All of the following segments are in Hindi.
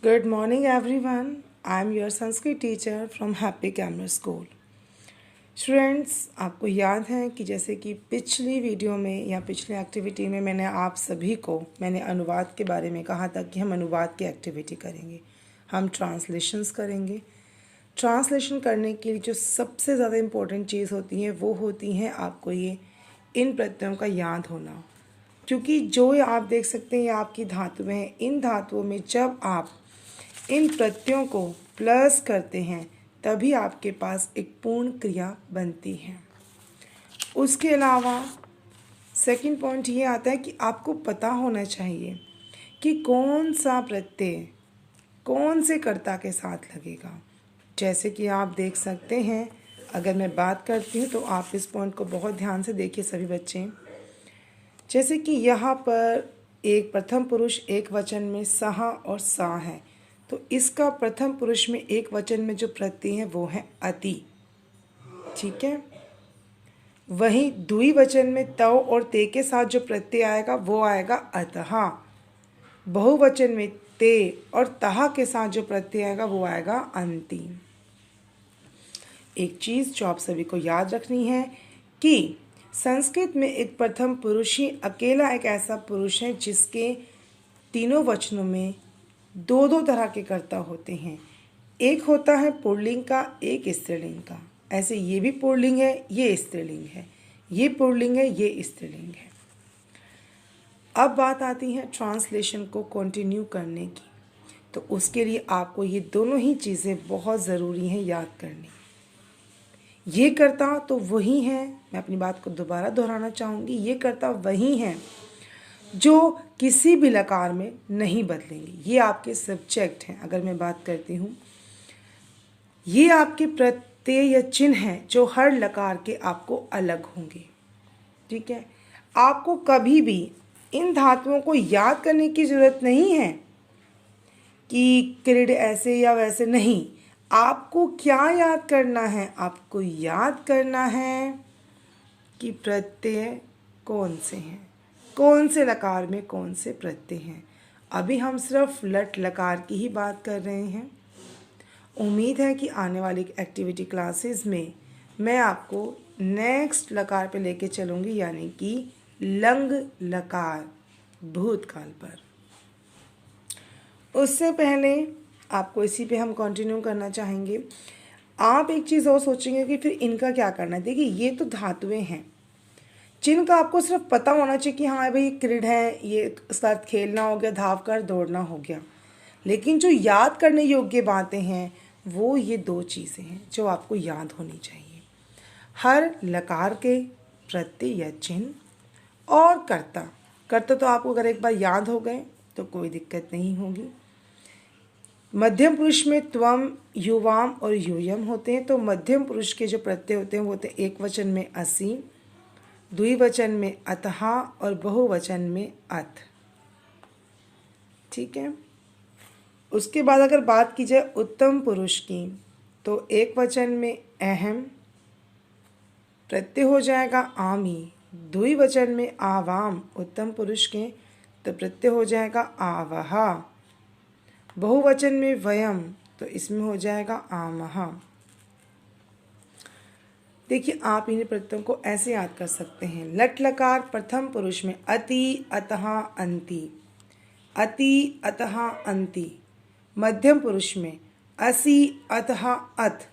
Good morning, everyone. I am your Sanskrit teacher from Happy Camera School. Students, आपको याद है कि जैसे कि पिछली वीडियो में या पिछली एक्टिविटी में मैंने अनुवाद के बारे में कहा था कि हम अनुवाद की एक्टिविटी करेंगे, हम ट्रांसलेशंस करेंगे। ट्रांसलेशन करने के लिए जो सबसे ज़्यादा इम्पोर्टेंट चीज़ होती है वो होती हैं आपको ये इन प्रत्ययों का याद होना, क्योंकि जो आप देख सकते हैं ये आपकी धातुएं हैं। इन धातुओं में जब आप इन प्रत्ययों को प्लस करते हैं तभी आपके पास एक पूर्ण क्रिया बनती है। उसके अलावा सेकंड पॉइंट ये आता है कि आपको पता होना चाहिए कि कौन सा प्रत्यय कौन से कर्ता के साथ लगेगा। जैसे कि आप देख सकते हैं, अगर मैं बात करती हूँ तो आप इस पॉइंट को बहुत ध्यान से देखिए सभी बच्चे। जैसे कि यहाँ पर एक प्रथम पुरुष एक वचन में सहा और सा है, तो इसका प्रथम पुरुष में एक वचन में जो प्रत्यय है वो है अति, ठीक है। वहीं द्विवचन में तव और ते के साथ जो प्रत्यय आएगा वो आएगा अतः। बहुवचन में ते और तहा के साथ जो प्रत्यय आएगा वो आएगा अंति। एक चीज़ जो आप सभी को याद रखनी है कि संस्कृत में एक प्रथम पुरुष ही अकेला एक ऐसा पुरुष है जिसके तीनों वचनों में दो दो तरह के कर्ता होते हैं। एक होता है पुल्लिंग का, एक स्त्रीलिंग का। ऐसे ये भी पुल्लिंग है, ये स्त्रीलिंग है, ये पुल्लिंग है, ये स्त्रीलिंग है। अब बात आती है ट्रांसलेशन को कंटिन्यू करने की, तो उसके लिए आपको ये दोनों ही चीज़ें बहुत ज़रूरी हैं याद करनी। ये कर्ता तो वही है, मैं अपनी बात को दोबारा दोहराना चाहूँगी, ये कर्ता वही हैं जो किसी भी लकार में नहीं बदलेंगे। ये आपके सब्जेक्ट हैं। अगर मैं बात करती हूँ, ये आपके प्रत्यय या चिन्ह हैं जो हर लकार के आपको अलग होंगे, ठीक है। आपको कभी भी इन धातुओं को याद करने की ज़रूरत नहीं है कि क्रीड ऐसे या वैसे, नहीं। आपको क्या याद करना है? आपको याद करना है कि प्रत्यय कौन से हैं, कौन से लकार में कौन से प्रत्यय हैं। अभी हम सिर्फ लट लकार की ही बात कर रहे हैं। उम्मीद है कि आने वाली एक्टिविटी क्लासेस में मैं आपको नेक्स्ट लकार पे लेके चलूँगी, यानी कि लंग लकार, भूतकाल पर। उससे पहले आपको इसी पे हम कंटिन्यू करना चाहेंगे। आप एक चीज़ और सोचेंगे कि फिर इनका क्या करना है। देखिए, ये तो धातुएं हैं जिनका आपको सिर्फ पता होना चाहिए कि हाँ भाई क्रीड है, ये साथ खेलना हो गया, धाव कर दौड़ना हो गया। लेकिन जो याद करने योग्य बातें हैं वो ये दो चीज़ें हैं जो आपको याद होनी चाहिए। हर लकार के प्रत्यय या चिन्ह और कर्ता। कर्ता तो आपको अगर एक बार याद हो गए तो कोई दिक्कत नहीं होगी। मध्यम पुरुष में त्वम, युवाम और यूयम होते हैं, तो मध्यम पुरुष के जो प्रत्यय होते हैं वो होते हैं एक वचन में असि, द्विवचन में अतः और बहुवचन में अथ, ठीक है। उसके बाद अगर बात की जाए उत्तम पुरुष की, तो एक वचन में अहम, प्रत्यय हो जाएगा आमी। द्विवचन में आवाम उत्तम पुरुष के, तो प्रत्यय हो जाएगा आवहा। बहुवचन में वयम, तो इसमें हो जाएगा आमहा। देखिए, आप इन प्रत्ययों को ऐसे याद कर सकते हैं। लट लकार प्रथम पुरुष में अति, अतः, अंति, अति, अतः, अंति। मध्यम पुरुष में असि, अतः, अथ,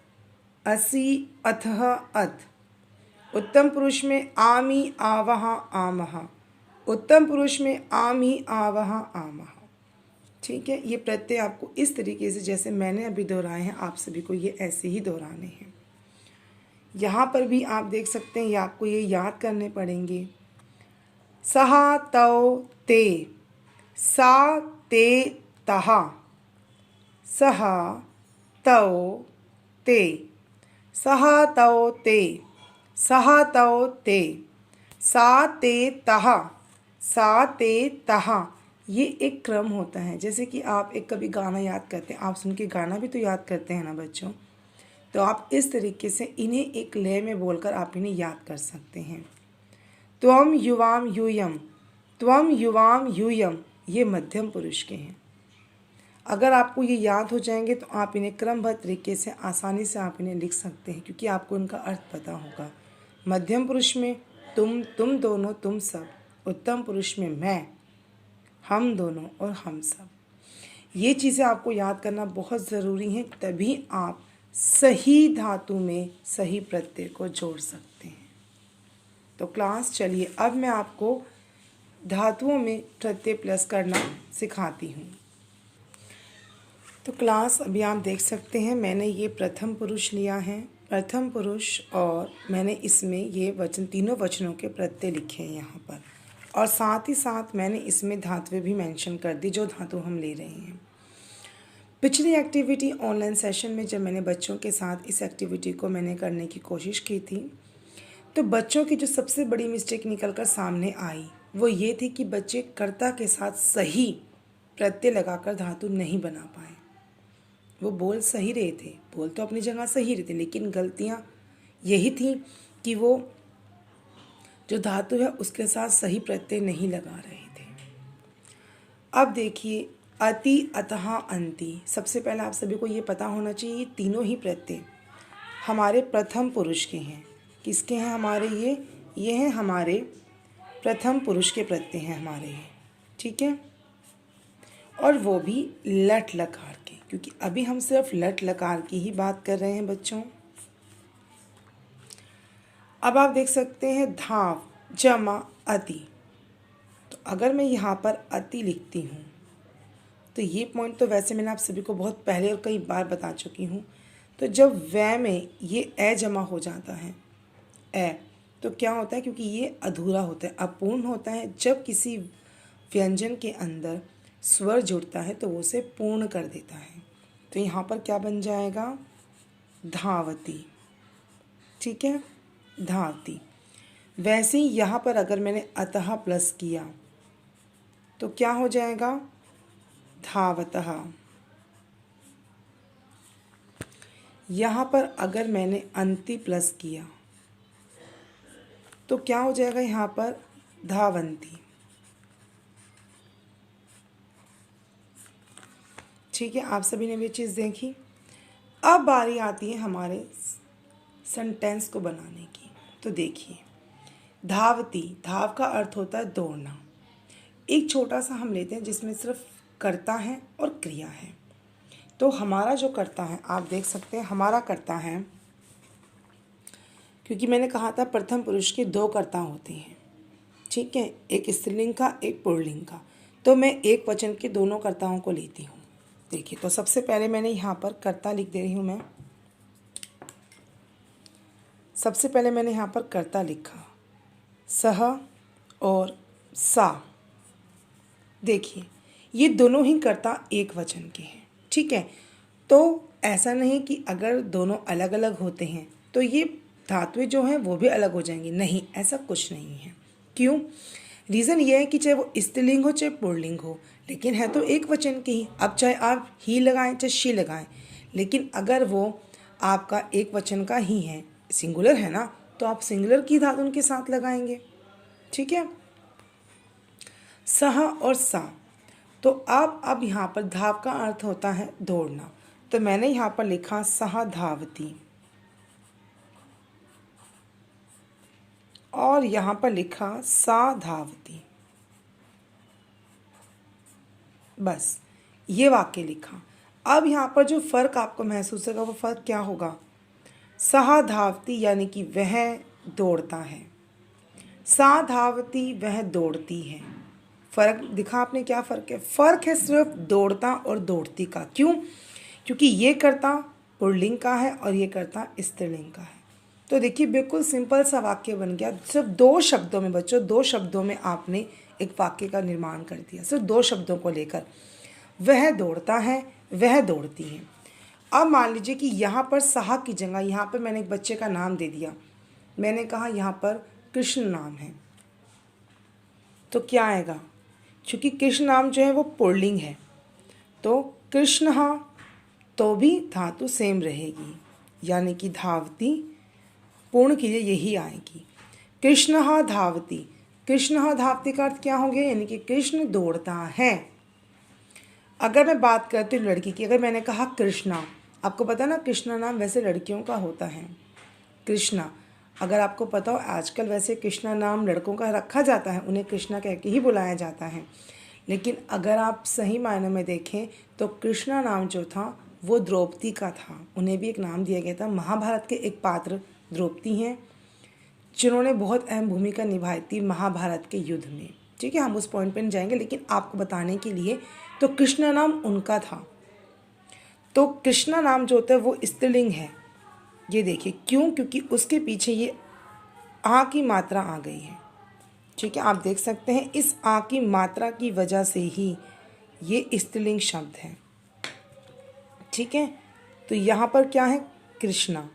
असि, अथः, अथ। उत्तम पुरुष में आमी, आवह, आमह। उत्तम पुरुष में आमी, आवह, आमह, ठीक है। ये प्रत्यय आपको इस तरीके से जैसे मैंने अभी दोहराए हैं, आप सभी को ये ऐसे ही दोहराने हैं। यहाँ पर भी आप देख सकते हैं, ये आपको ये याद करने पड़ेंगे। सहा, तौ, ते, सा, ते, तहा, सहा, तौ, ते, सहा, तौ, ते, सहा, तौ, ते, सा, ते, तहा, सा, ते, तहा। ये एक क्रम होता है। जैसे कि आप एक कभी गाना याद करते हैं, आप सुन के गाना भी तो याद करते हैं ना बच्चों, तो आप इस तरीके से इन्हें एक लय में बोलकर आप इन्हें याद कर सकते हैं। त्वम, युवाम, यूयम, त्वम, युवाम, यूयम, ये मध्यम पुरुष के हैं। अगर आपको ये याद हो जाएंगे तो आप इन्हें क्रमबद्ध तरीके से आसानी से आप इन्हें लिख सकते हैं, क्योंकि आपको इनका अर्थ पता होगा। मध्यम पुरुष में तुम दोनों, तुम सब। उत्तम पुरुष में मैं, हम दोनों और हम सब। ये चीज़ें आपको याद करना बहुत ज़रूरी है, तभी आप सही धातु में सही प्रत्यय को जोड़ सकते हैं। तो क्लास चलिए अब मैं आपको धातुओं में प्रत्यय प्लस करना सिखाती हूँ। तो क्लास अभी आप देख सकते हैं मैंने ये प्रथम पुरुष लिया है, प्रथम पुरुष, और मैंने इसमें ये वचन, तीनों वचनों के प्रत्यय लिखे हैं यहाँ पर, और साथ ही साथ मैंने इसमें धातुएं भी मेंशन कर दी जो धातु हम ले रहे हैं। पिछली एक्टिविटी ऑनलाइन सेशन में जब मैंने बच्चों के साथ इस एक्टिविटी को मैंने करने की कोशिश की थी, तो बच्चों की जो सबसे बड़ी मिस्टेक निकल कर सामने आई वो ये थी कि बच्चे कर्ता के साथ सही प्रत्यय लगाकर धातु नहीं बना पाए। वो बोल सही रहे थे, बोल तो अपनी जगह सही रहे थे, लेकिन गलतियाँ यही थी कि वो जो धातु है उसके साथ सही प्रत्यय नहीं लगा रहे थे। अब देखिए, अति, अतः, अंति। सबसे पहले आप सभी को ये पता होना चाहिए तीनों ही प्रत्यय हमारे प्रथम पुरुष के हैं। किसके हैं हमारे? ये हैं हमारे प्रथम पुरुष के प्रत्यय हैं हमारे ये, ठीक है। और वो भी लट लकार के, क्योंकि अभी हम सिर्फ लट लकार की ही बात कर रहे हैं बच्चों। अब आप देख सकते हैं धाव जमा अति। तो अगर मैं यहाँ पर अति लिखती हूँ तो ये पॉइंट तो वैसे मैंने आप सभी को बहुत पहले और कई बार बता चुकी हूँ। तो जब वै में ये ए जमा हो जाता है, ए, तो क्या होता है, क्योंकि ये अधूरा होता है, अपूर्ण होता है। जब किसी व्यंजन के अंदर स्वर जुड़ता है तो वो उसे पूर्ण कर देता है। तो यहाँ पर क्या बन जाएगा? धावती, ठीक है, धावती। वैसे ही यहाँ पर अगर मैंने अतः प्लस किया तो क्या हो जाएगा? धावतः। यहाँ पर अगर मैंने अंति प्लस किया तो क्या हो जाएगा? यहाँ पर धावंती, ठीक है। आप सभी ने भी चीज़ देखी। अब बारी आती है हमारे सेंटेंस को बनाने की। तो देखिए, धावती, धाव का अर्थ होता है दौड़ना। एक छोटा सा हम लेते हैं जिसमें सिर्फ कर्ता है और क्रिया है। तो हमारा जो कर्ता है, आप देख सकते हैं हमारा कर्ता है, क्योंकि मैंने कहा था प्रथम पुरुष के दो कर्ता होते हैं, ठीक है, एक स्त्रीलिंग का, एक पुल्लिंग का। तो मैं एक वचन के दोनों कर्ताओं को लेती हूँ। देखिए, तो सबसे पहले मैंने यहाँ पर कर्ता लिख दे रही हूँ मैं। सबसे पहले मैंने यहाँ पर कर्ता लिखा, सह और सा। देखिए, ये दोनों ही कर्ता एक वचन के हैं, ठीक है। तो ऐसा नहीं कि अगर दोनों अलग अलग होते हैं तो ये धातुएं जो हैं वो भी अलग हो जाएंगी, नहीं, ऐसा कुछ नहीं है। क्यों? रीज़न ये है कि चाहे वो स्त्रीलिंग हो चाहे पुल्लिंग हो, लेकिन है तो एक वचन के ही। अब चाहे आप ही लगाएं चाहे शी लगाएं, लेकिन अगर वो आपका एक वचन का ही है, सिंगुलर है ना, तो आप सिंगुलर की धातु उनके साथ लगाएंगे, ठीक है। सह और सा। तो अब यहाँ पर धाव का अर्थ होता है दौड़ना। तो मैंने यहाँ पर लिखा सह धावती, और यहाँ पर लिखा सा धावती। बस ये वाक्य लिखा। अब यहाँ पर जो फ़र्क आपको महसूस होगा वो फ़र्क क्या होगा? सहा धावती यानी कि वह दौड़ता है, सा धावती वह दौड़ती है। फ़र्क दिखा आपने? क्या फ़र्क है? फ़र्क है सिर्फ दौड़ता और दौड़ती का। क्यों? क्योंकि ये कर्ता पुल्लिंग का है और ये कर्ता स्त्रीलिंग का है। तो देखिए, बिल्कुल सिंपल सा वाक्य बन गया। सिर्फ दो शब्दों में बच्चों, दो शब्दों में आपने एक वाक्य का निर्माण कर दिया, सिर्फ दो शब्दों को लेकर। वह दौड़ता है, वह दौड़ती है। अब मान लीजिए कि यहाँ पर सहा की जगह यहाँ पर मैंने एक बच्चे का नाम दे दिया। मैंने कहा यहाँ पर कृष्ण नाम है, तो क्या आएगा? क्योंकि कृष्ण नाम जो है वो पुल्लिंग है, तो कृष्ण, तो भी धातु सेम रहेगी, यानी कि धावती पूर्ण के लिए यही आएगी। कृष्ण धावती, कृष्ण धावती का अर्थ क्या हो गया? यानी कि कृष्ण दौड़ता है। अगर मैं बात करती हूँ लड़की की, अगर मैंने कहा कृष्णा, आपको पता है ना कृष्णा नाम वैसे लड़कियों का होता है, कृष्णा। अगर आपको पता हो आजकल वैसे कृष्णा नाम लड़कों का रखा जाता है, उन्हें कृष्णा कह के ही बुलाया जाता है। लेकिन अगर आप सही मायनों में देखें तो कृष्णा नाम जो था वो द्रौपदी का था। उन्हें भी एक नाम दिया गया था। महाभारत के एक पात्र द्रौपदी हैं जिन्होंने बहुत अहम भूमिका निभाई थी महाभारत के युद्ध में। ठीक है, हम उस पॉइंट पर नहीं जाएंगे, लेकिन आपको बताने के लिए तो कृष्णा नाम उनका था। तो कृष्णा नाम जो होता है वो स्त्रीलिंग है। ये देखिए क्यों, क्योंकि उसके पीछे ये आ की मात्रा आ गई है। ठीक है, आप देख सकते हैं इस आ की मात्रा की वजह से ही ये स्त्रीलिंग शब्द है। ठीक है, तो यहाँ पर क्या है, कृष्णा।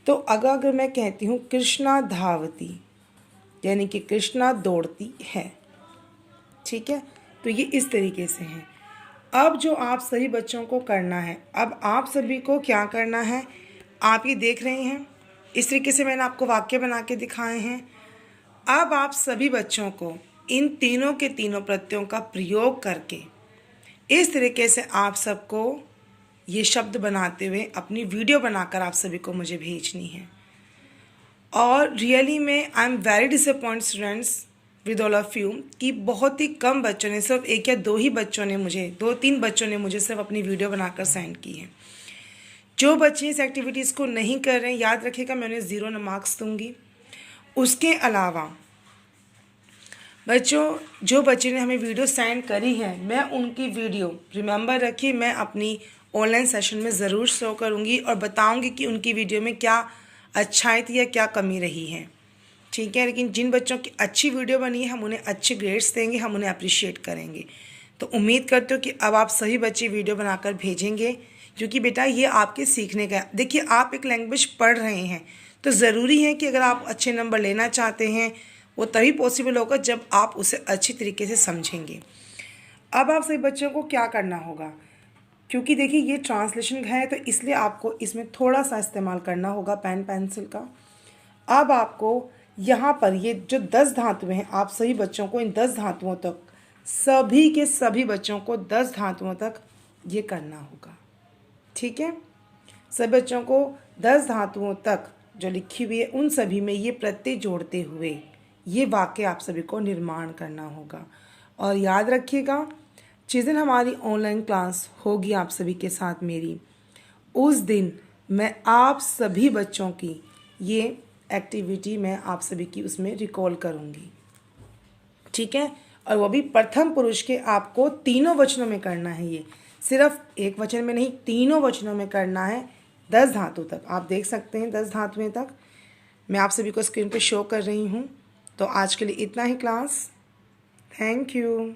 तो अगर मैं कहती हूँ कृष्णा धावती, यानी कि कृष्णा दौड़ती है। ठीक है, तो ये इस तरीके से है। अब जो आप सभी बच्चों को करना है, अब आप सभी को क्या करना है, आप ये देख रहे हैं इस तरीके से मैंने आपको वाक्य बना के दिखाए हैं। अब आप सभी बच्चों को इन तीनों के तीनों प्रत्ययों का प्रयोग करके इस तरीके से आप सबको ये शब्द बनाते हुए अपनी वीडियो बनाकर आप सभी को मुझे भेजनी है। और रियली में I am very disappoint students with all of you कि बहुत ही कम बच्चों ने, सिर्फ 1 या 2 ही बच्चों ने मुझे, 2-3 बच्चों ने मुझे सिर्फ अपनी वीडियो बनाकर सेंड की है। जो बच्चे इस एक्टिविटीज़ को नहीं कर रहे हैं, याद रखिएगा मैं उन्हें 0 मार्क्स दूंगी। उसके अलावा बच्चों, जो बच्चे ने हमें वीडियो सेंड करी है, मैं उनकी वीडियो, रिमेंबर रखिए, मैं अपनी ऑनलाइन सेशन में ज़रूर शो करूंगी और बताऊंगी कि उनकी वीडियो में क्या अच्छाई थी या क्या कमी रही है। ठीक है, लेकिन जिन बच्चों की अच्छी वीडियो बनी है हम उन्हें अच्छे ग्रेड्स देंगे, हम उन्हें अप्रिशिएट करेंगे। तो उम्मीद करते हो कि अब आप सभी बच्चे वीडियो बनाकर भेजेंगे, क्योंकि बेटा ये आपके सीखने का, देखिए आप एक लैंग्वेज पढ़ रहे हैं तो ज़रूरी है कि अगर आप अच्छे नंबर लेना चाहते हैं वो तभी पॉसिबल होगा जब आप उसे अच्छी तरीके से समझेंगे। अब आप सभी बच्चों को क्या करना होगा, क्योंकि देखिए ये ट्रांसलेशन है तो इसलिए आपको इसमें थोड़ा सा इस्तेमाल करना होगा पेन पेंसिल का। अब आपको यहाँ पर ये जो 10 धातुएं हैं, आप सभी बच्चों को इन 10 धातुओं तक, सभी के सभी बच्चों को 10 धातुओं तक ये करना होगा। ठीक है, सभी बच्चों को 10 धातुओं तक जो लिखी हुई है उन सभी में ये प्रत्यय जोड़ते हुए ये वाक्य आप सभी को निर्माण करना होगा। और याद रखिएगा जिस दिन हमारी ऑनलाइन क्लास होगी आप सभी के साथ मेरी, उस दिन मैं आप सभी बच्चों की ये एक्टिविटी मैं आप सभी की उसमें रिकॉल करूँगी। ठीक है, और वो भी प्रथम पुरुष के आपको तीनों वचनों में करना है। ये सिर्फ एक वचन में नहीं, तीनों वचनों में करना है 10 धातु तक। आप देख सकते हैं 10 धातुएं तक मैं आप सभी को स्क्रीन पे शो कर रही हूँ। तो आज के लिए इतना ही क्लास। Thank you.